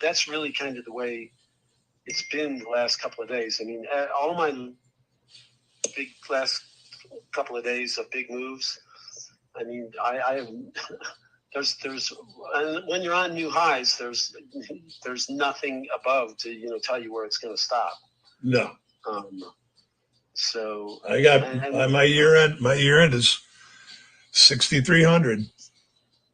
that's really kind of the way it's been the last couple of days. I mean, all my big last couple of days of big moves. I mean, I have there's and when you're on new highs, there's nothing above to tell you where it's going to stop. No. So I got my year end is 6,300.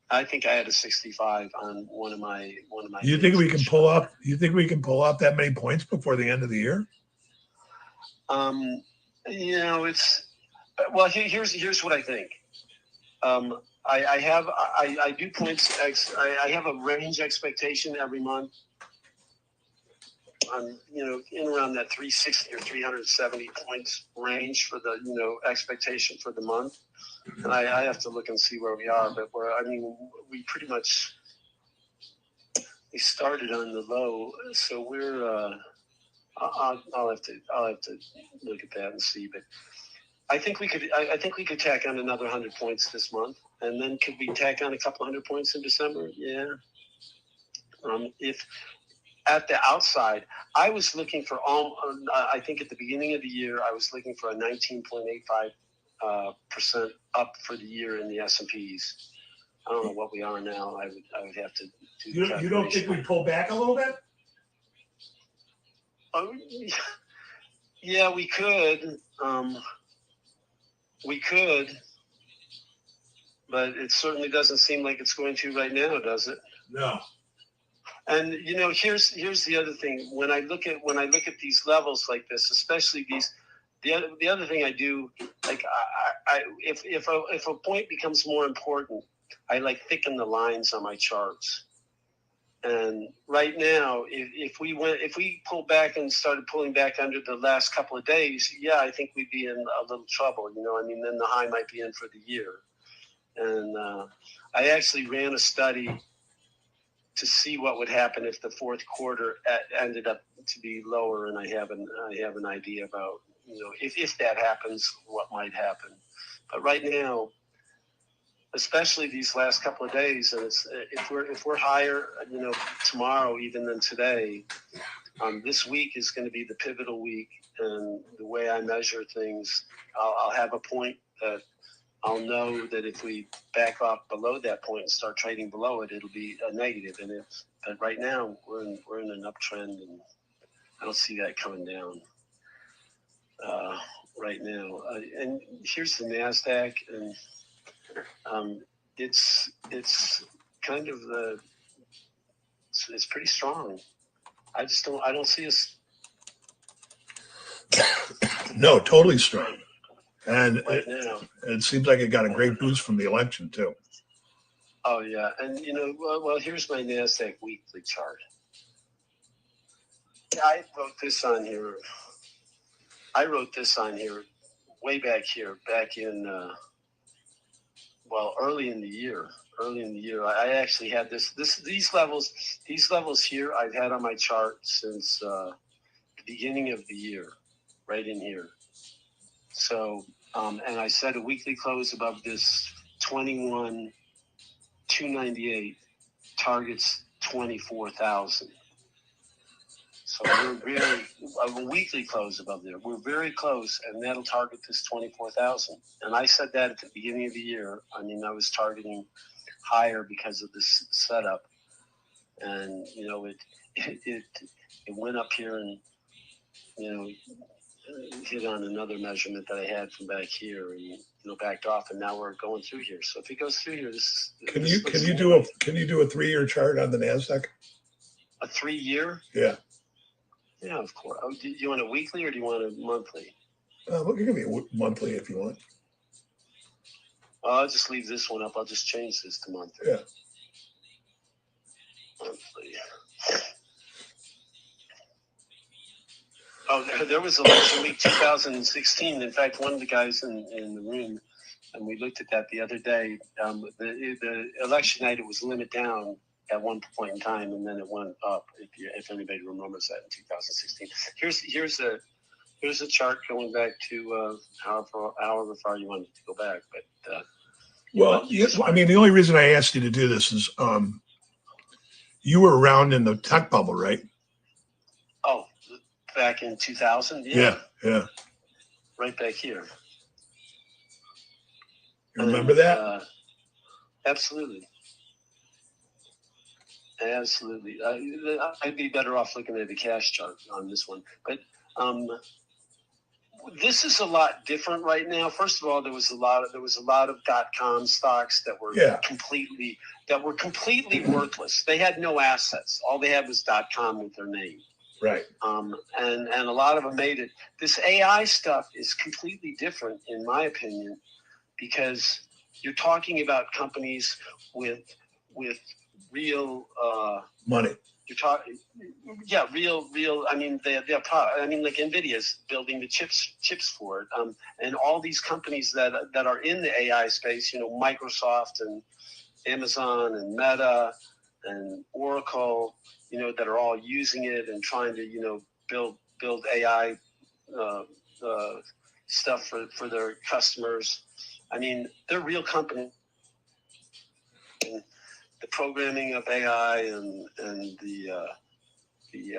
I think I had a 65 on one of my. You think we can pull up? You think we can pull off that many points before the end of the year? It's well. Here's what I think. I do points. I have a range expectation every month. I'm in around that 360 or 370 points range for the expectation for the month, and I have to look and see where we are. But we pretty much we started on the low, so we're. I'll have to look at that and see, but I think we could. I think we could tack on another 100 points this month, and then could we tack on a couple 100 points in December? Yeah. If at the outside, I was looking for I think at the beginning of the year, I was looking for a 19.85% up for the year in the S&Ps. I don't know what we are now. I would have to do. You don't think we pull back a little bit? Yeah, we could. We could, but it certainly doesn't seem like it's going to right now, does it? No. And here's the other thing. When I look at these levels like this, especially these, the other thing I do, like if a point becomes more important, I like thicken the lines on my charts. And right now, if we pull back and started pulling back under the last couple of days, yeah, I think we'd be in a little trouble. Then the high might be in for the year. And I actually ran a study to see what would happen if the fourth quarter ended up to be lower, and I have an idea about if that happens, what might happen. But right now, especially these last couple of days, and if we're higher, tomorrow even than today, this week is going to be the pivotal week, and the way I measure things, I'll have a point that I'll know that if we back off below that point and start trading below it, it'll be a negative. But right now we're in an uptrend, and I don't see that coming down right now. And here's the Nasdaq, and it's kind of it's pretty strong. I don't see us. No, totally strong. And right now, it seems like it got a great boost from the election too. Oh yeah, and well, here's my Nasdaq weekly chart. I wrote this on here way back in early in the year. I actually had these levels here I've had on my chart since the beginning of the year, right in here. So, and I set a weekly close above this 21,298, targets 24,000. So we're really a weekly close above there. We're very close, and that'll target this 24,000. And I said that at the beginning of the year. I was targeting higher because of this setup, and it went up here and hit on another measurement that I had from back here, and backed off, and now we're going through here. So if it goes through here, can you do a 3-year chart on the Nasdaq? A 3-year? Yeah. Yeah, of course. Oh, do you want a weekly or do you want a monthly? Well, you can be monthly if you want. I'll just leave this one up. I'll just change this to monthly. Yeah. Monthly. Oh, there was election week 2016. In fact, one of the guys in the room, and we looked at that the other day. The election night, it was limit down at one point in time, and then it went up. If anybody remembers that in 2016, here's a chart going back to however far you want it to go back. But the only reason I asked you to do this is You were around in the tech bubble, right? Oh, back in 2000. Yeah. Right back here. You remember that? Absolutely. Absolutely. I'd be better off looking at the cash chart on this one. But this is a lot different right now. First of all, there was a lot of .com stocks that were completely worthless. They had no assets. All they had was .com with their name. Right. And a lot of them made it. This AI stuff is completely different, in my opinion, because you're talking about companies with real money. You're talking, real. I mean, they're like Nvidia's building the chips for it, and all these companies that are in the AI space, Microsoft and Amazon and Meta and Oracle, that are all using it and trying to, build AI stuff for their customers. I mean, they're real companies. The programming of AI and the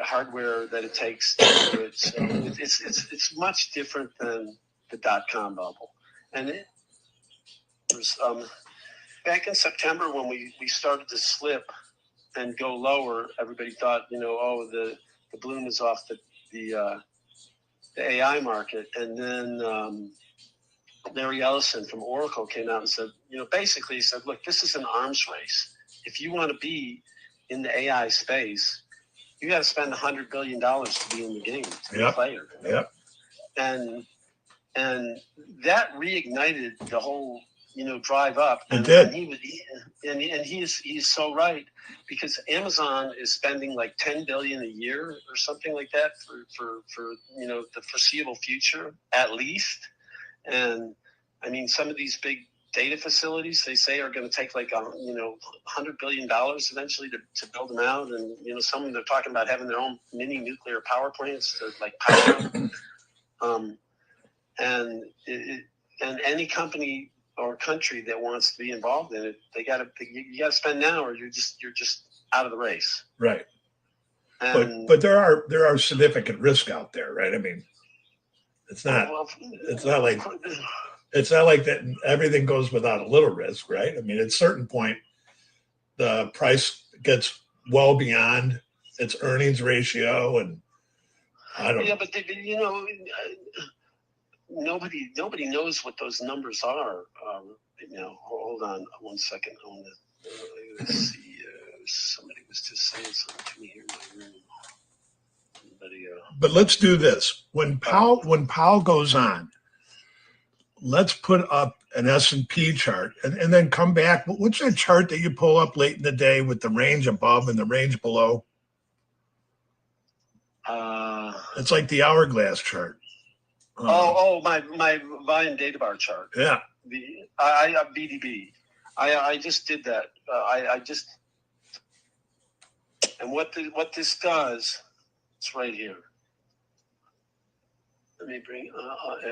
hardware that it takes to do it, so it's much different than the .com bubble. And it was back in September when we started to slip and go lower. Everybody thought, the bloom is off the AI market, and then Larry Ellison from Oracle came out and said, basically he said, look, this is an arms race. If you want to be in the AI space, you got to spend $100 billion to be in the game, to be a player. Yep. And that reignited the whole, drive up. It did. And he's so right, because Amazon is spending like $10 billion a year or something like that for the foreseeable future, at least. And I mean, some of these big data facilities, they say, are going to take like $100 billion eventually to build them out, and some of them, they're talking about having their own mini nuclear power plants to like power them. And any company or country that wants to be involved in it, you got to spend now, or you're just out of the race. Right. But there are significant risk out there, right? I mean, it's not like that everything goes without a little risk, right? I mean, at a certain point, the price gets well beyond its earnings ratio, and I don't know. But nobody knows what those numbers are. Hold on one second. I want to see. Somebody was just saying something to me here in the room. But let's do this. When Powell goes on, let's put up an S&P chart and then come back. What's that chart that you pull up late in the day with the range above and the range below? It's like the hourglass chart. My volume data bar chart. Yeah. I BDB. I just did that. And what this does, it's right here. Let me bring.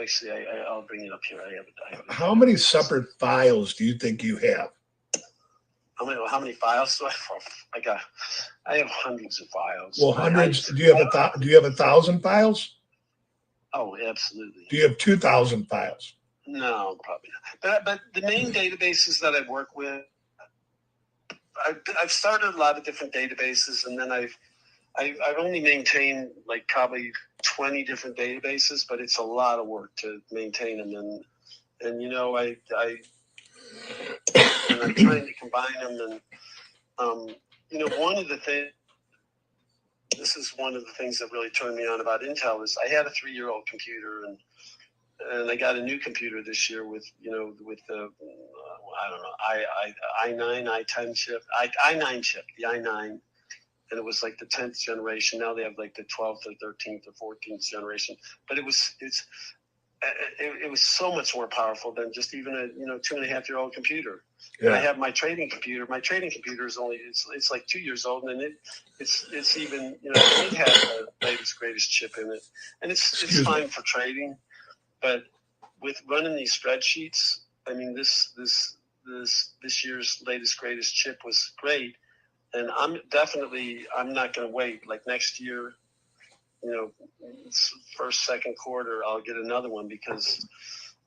Actually, I'll bring it up here. I have it. How many separate files do you think you have? How many files do I have? I have hundreds of files. Well, hundreds. Do you have 1,000 files? Oh, absolutely. Do you have 2,000 files? No, probably not. But the main databases that I work with, I've started a lot of different databases, and then I've only maintained like probably 20 different databases, but it's a lot of work to maintain them. And I'm trying to combine them. And one of the things, this is one of the things that really turned me on about Intel, is I had a 3-year-old computer, and I got a new computer this year with the i9 chip, i9 chip, the i9, and it was like the 10th generation. Now they have like the 12th or 13th or 14th generation, but it was so much more powerful than just even a 2.5-year-old computer. Yeah. And I have my trading computer. My trading computer is only it's like 2 years old, and it's even it has the latest greatest chip in it, and it's fine for trading. But with running these spreadsheets, I mean, this year's latest greatest chip was great, And I'm not going to wait. Like next year, first, second quarter, I'll get another one because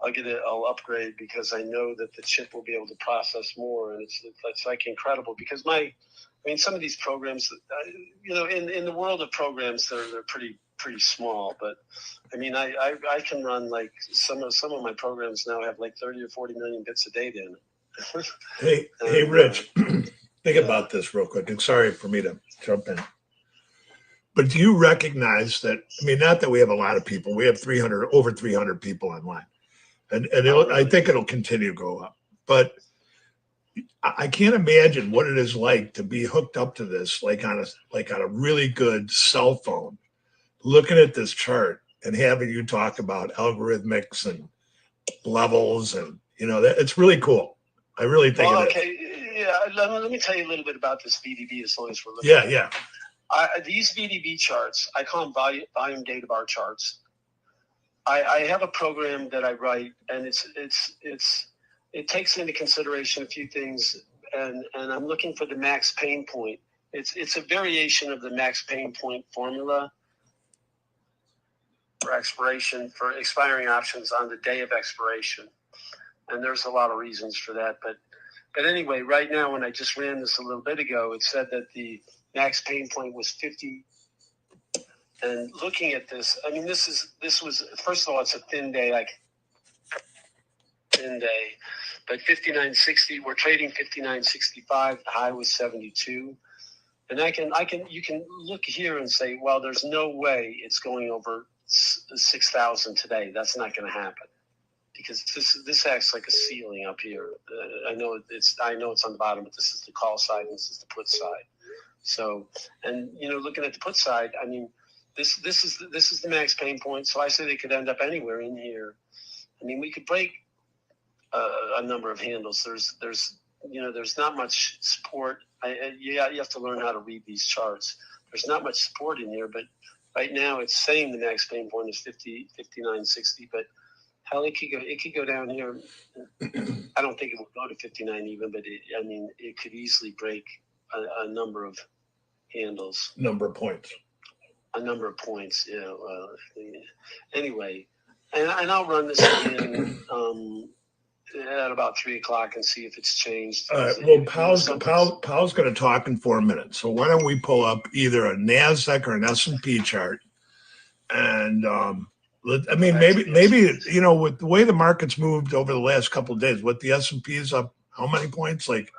I'll upgrade because I know that the chip will be able to process more, and it's like incredible because some of these programs, in the world of programs, they're pretty small, but I can run like some of my programs now have like 30 or 40 million bits of data in it. Hey, Rich, think about this real quick. And sorry for me to jump in. But do you recognize that? Not that we have a lot of people. We have over 300 people online, and I think it'll continue to go up. But I can't imagine what it is like to be hooked up to this, like on a really good cell phone, looking at this chart and having you talk about algorithmics and levels, and that it's really cool. I really think. Well, okay, yeah. Let me tell you a little bit about this VDB as long as we're looking. Yeah. These VDB charts, I call them volume data bar charts. I have a program that I write, and it takes into consideration a few things, and I'm looking for the max pain point. It's a variation of the max pain point formula for expiring options on the day of expiration, and there's a lot of reasons for that. But anyway, right now, when I just ran this a little bit ago, it said that the max pain point was 50. And looking at this, this was, first of all, it's a thin day, but 59.60, we're trading 59.65. The high was 72. And you can look here and say, well, there's no way it's going over 6,000 today. That's not going to happen because this acts like a ceiling up here. I know it's on the bottom, but this is the call side and this is the put side. So, and looking at the put side, this is the max pain point. So I say they could end up anywhere in here. We could break a number of handles. There's not much support. You have to learn how to read these charts. There's not much support in here, but right now it's saying the max pain point is 59.60. But hell, it could go down here. I don't think it will go to 59 even, but it could easily break a number of handles. A number of points, yeah. Anyway, and I'll run this again at about 3:00 and see if it's changed. All right. Well, Powell's going to talk in 4 minutes. So why don't we pull up either a NASDAQ or an S&P chart? And maybe with the way the market's moved over the last couple of days, what the S&P is up, how many points? Like,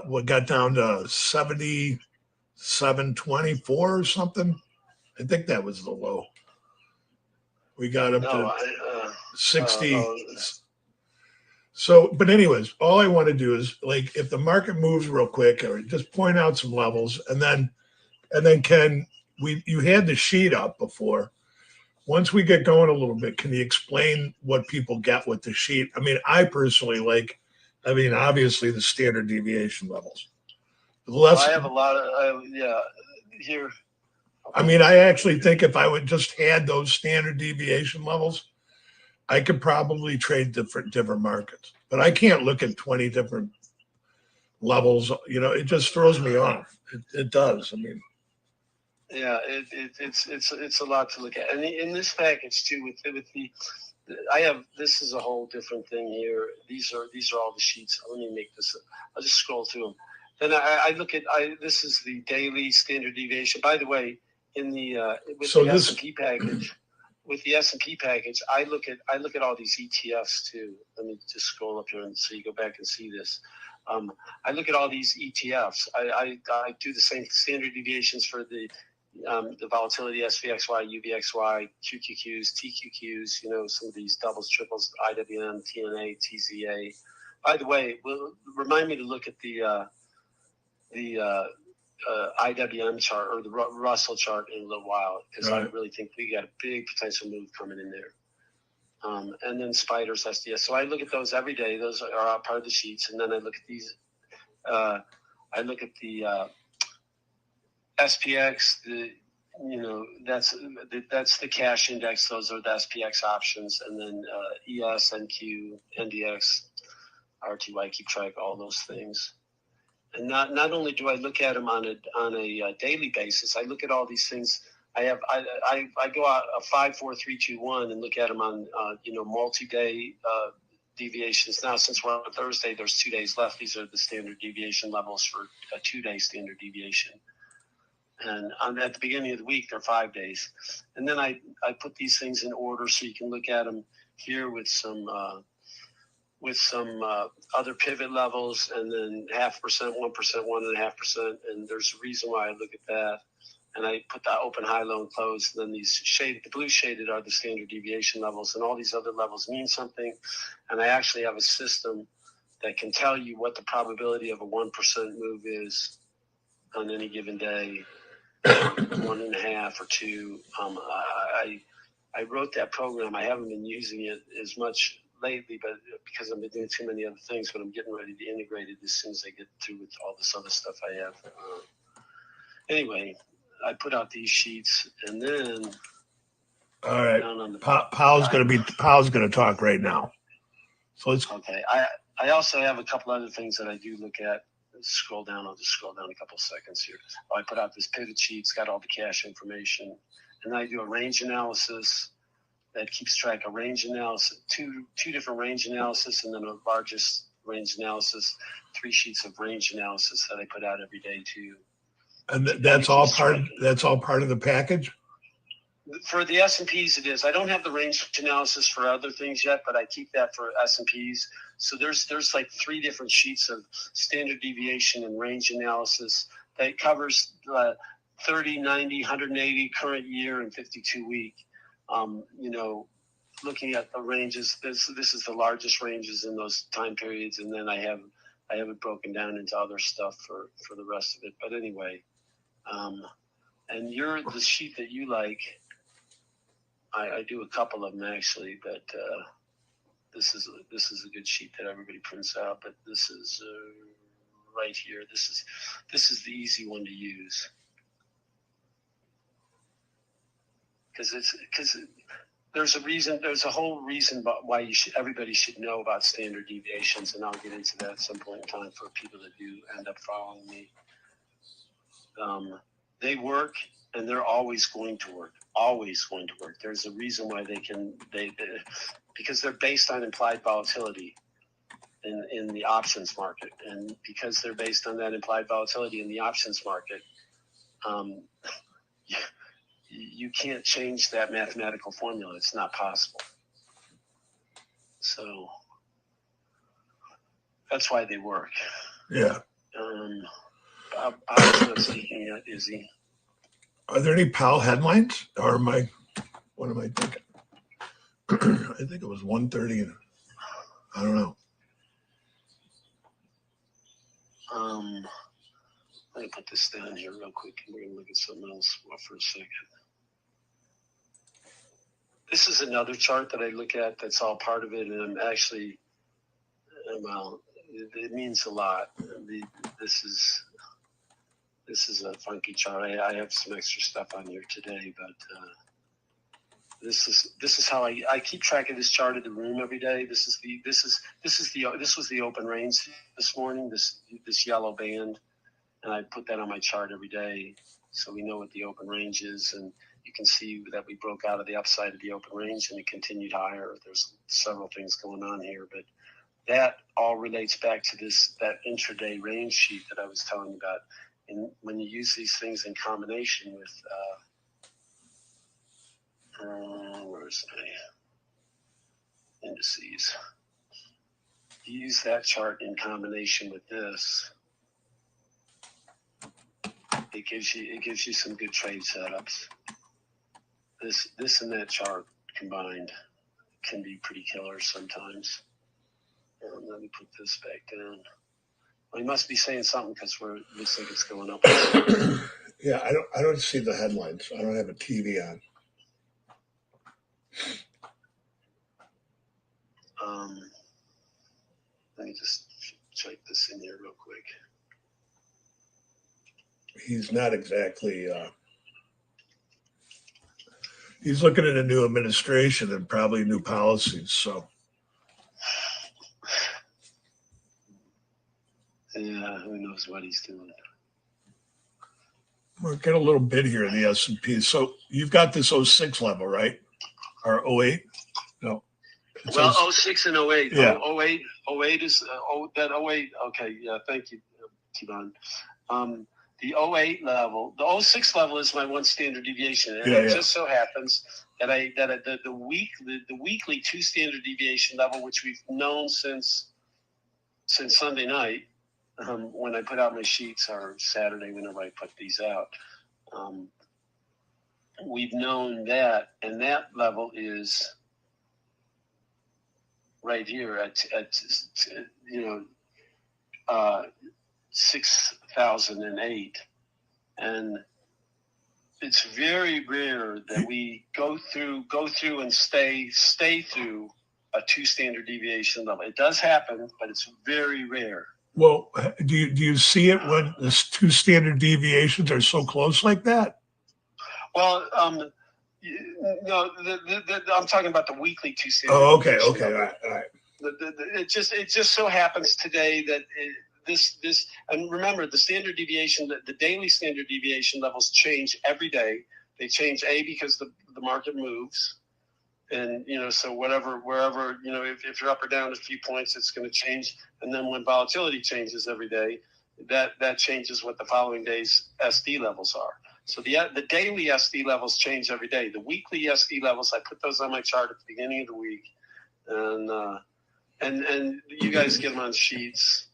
what got down to 7724 or something? I think that was the low. We got up to 60. So, but anyways, all I want to do is like if the market moves real quick, or just point out some levels, and then you had the sheet up before. Once we get going a little bit, can you explain what people get with the sheet? I personally obviously the standard deviation levels. I have a lot of here. I actually think if I would just had those standard deviation levels, I could probably trade different markets. But I can't look at 20 different levels. It just throws me off. It does. Yeah, it's a lot to look at, and in this package too, with this is a whole different thing here. These are all the sheets. Let me make this. I'll just scroll through them. Then I look at this is the daily standard deviation. By the way, in the S&P package, I look at all these ETFs too. Let me just scroll up here so you go back and see this. I look at all these ETFs. I do the same standard deviations for the volatility, SVXY, UVXY, QQQs, TQQs, some of these doubles, triples, IWM, TNA, TZA. By the way, remind me to look at the IWM chart or the Russell chart in a little while, because I really think we got a big potential move coming in there. And then spiders, SDS. So I look at those every day. Those are part of the sheets. And then I look at these. I look at the SPX. That's the cash index. Those are the SPX options. And then ES, NQ, NDX, RTY. Keep track of all those things. And not only do I look at them on a daily basis, I look at all these things. I go out a 5, 4, 3, 2, 1 and look at them on multi-day deviations. Now, since we're on Thursday, there's 2 days left. These are the standard deviation levels for a 2-day standard deviation. And at the beginning of the week, they're 5 days. And then I put these things in order so you can look at them here with some other pivot levels, and then 0.5%, 1%, 1.5%. And there's a reason why I look at that. And I put the open, high, low, and close. And then these shaded, the blue shaded are the standard deviation levels, and all these other levels mean something. And I actually have a system that can tell you what the probability of a 1% move is on any given day, 1.5 or 2. I wrote that program. I haven't been using it as much lately, but because I've been doing too many other things, but I'm getting ready to integrate it as soon as I get through with all this other stuff I have. Anyway, I put out these sheets, and then all right, Powell's going to talk right now. So let's. Okay. I also have a couple other things that I do look at. Scroll down. I'll just scroll down a couple seconds here. I put out this pivot sheet. It's got all the cache information, and I do a range analysis that keeps track of range analysis, two different range analysis, and then a largest range analysis, 3 sheets of range analysis that I put out every day too. And that's all part of the package? For the S&Ps, it is. I don't have the range analysis for other things yet, but I keep that for S&Ps. So there's like 3 different sheets of standard deviation and range analysis that covers 30, 90, 180, current year, and 52 week. Looking at the ranges, this is the largest ranges in those time periods, and then I have it broken down into other stuff for the rest of it. But anyway, and the sheet that you like, I do a couple of them actually, but this is a good sheet that everybody prints out. But this is right here. This is the easy one to use because there's a whole reason why everybody should know about standard deviations, and I'll get into that at some point in time for people that do end up following me. They work, and they're always going to work. Always going to work. There's a reason why because they're based on implied volatility in the options market, and because they're based on that implied volatility in the options market, you can't change that mathematical formula. It's not possible. So that's why they work. Yeah. Bob's not speaking yet, is he? Are there any Powell headlines? Or what am I thinking? I think it was 1:30. I don't know. Let me put this down here real quick, and we're going to look at something else for a second. This is another chart that I look at that's all part of it, and I'm actually, it means a lot. This is a funky chart. I have some extra stuff on here today, but this is how I keep track of this chart of the room every day. This was the open range this morning. This yellow band, and I put that on my chart every day, so we know what the open range is, and you can see that we broke out of the upside of the open range and it continued higher. There's several things going on here, but that all relates back to that intraday range sheet that I was telling you about. And when you use these things in combination with, where's my indices? You use that chart in combination with this. It gives you some good trade setups. This and that chart combined can be pretty killer sometimes. Let me put this back down. Well, he must be saying something because it looks like it's going up. Yeah, I don't see the headlines. I don't have a TV on. Let me just check this in here real quick. He's not exactly. He's looking at a new administration and probably new policies. So. Yeah, who knows what he's doing. We'll get a little bit here in the S&P. So you've got this 06 level, right? Or 08? No. Well, 06 and 08. Yeah. 08 is, that 08, okay, yeah, thank you, T-Bon. The 08 level, the 06 level is my one standard deviation. And it just so happens that the weekly 2 standard deviation level, which we've known since Sunday night, when I put out my sheets, or Saturday whenever I put these out, we've known that, and that level is right here at 6,008, and it's very rare that we go through and stay through a 2 standard deviation level. It does happen, but it's very rare. Well, do you see it when the 2 standard deviations are so close like that? Well, no, I'm talking about the weekly 2 standard. Oh, okay, all right. It just so happens today that this and remember, the standard deviation, the daily standard deviation levels change every day. They change because the market moves, and so wherever if you're up or down a few points, it's going to change. And then when volatility changes every day, that changes what the following day's SD levels are. So the daily SD levels change every day. The weekly SD levels, I put those on my chart at the beginning of the week, and you guys get them on sheets.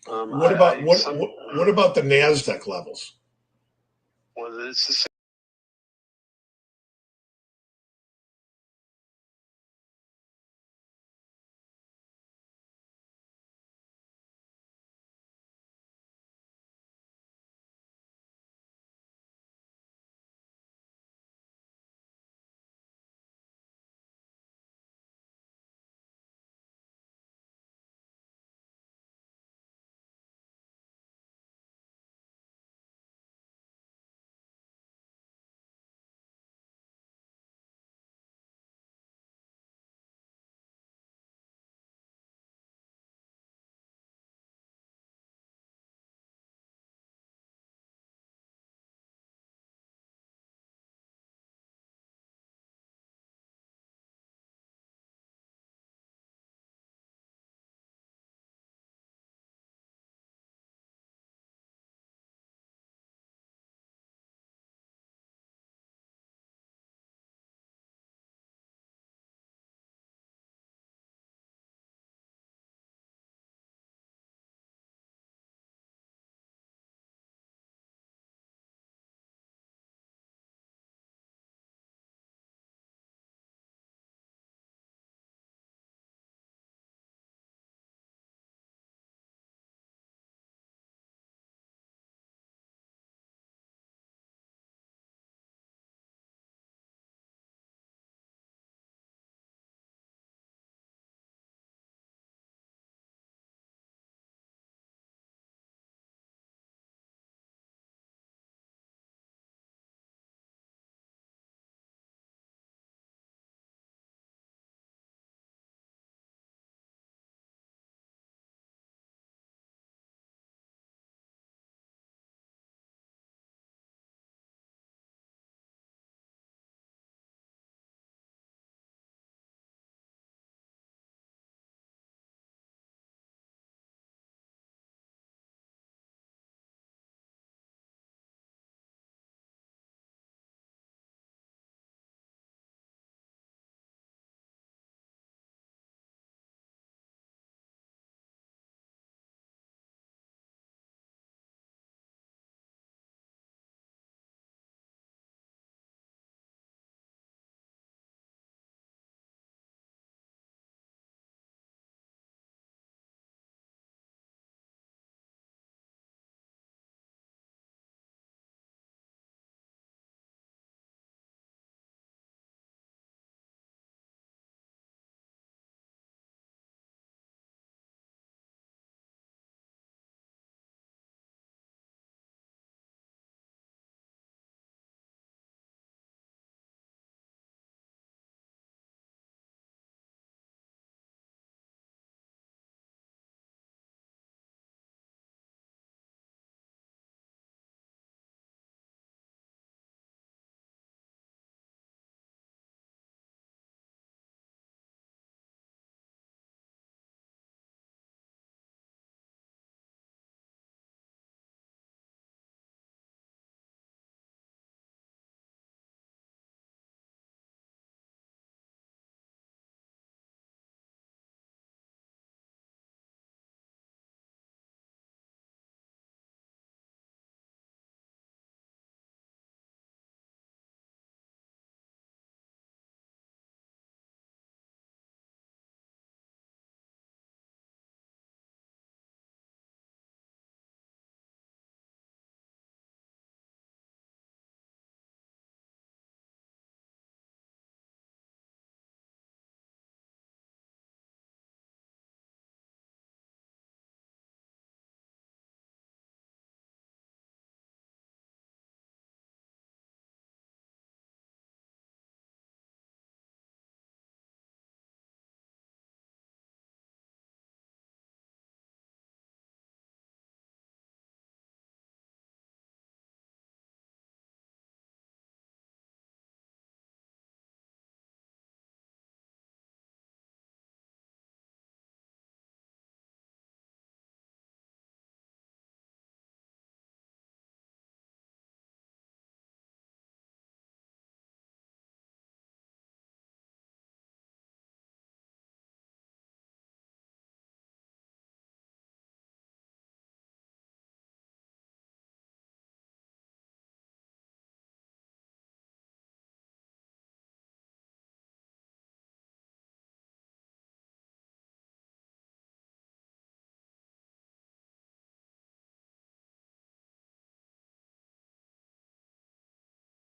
What about the NASDAQ levels? Well, it's the same.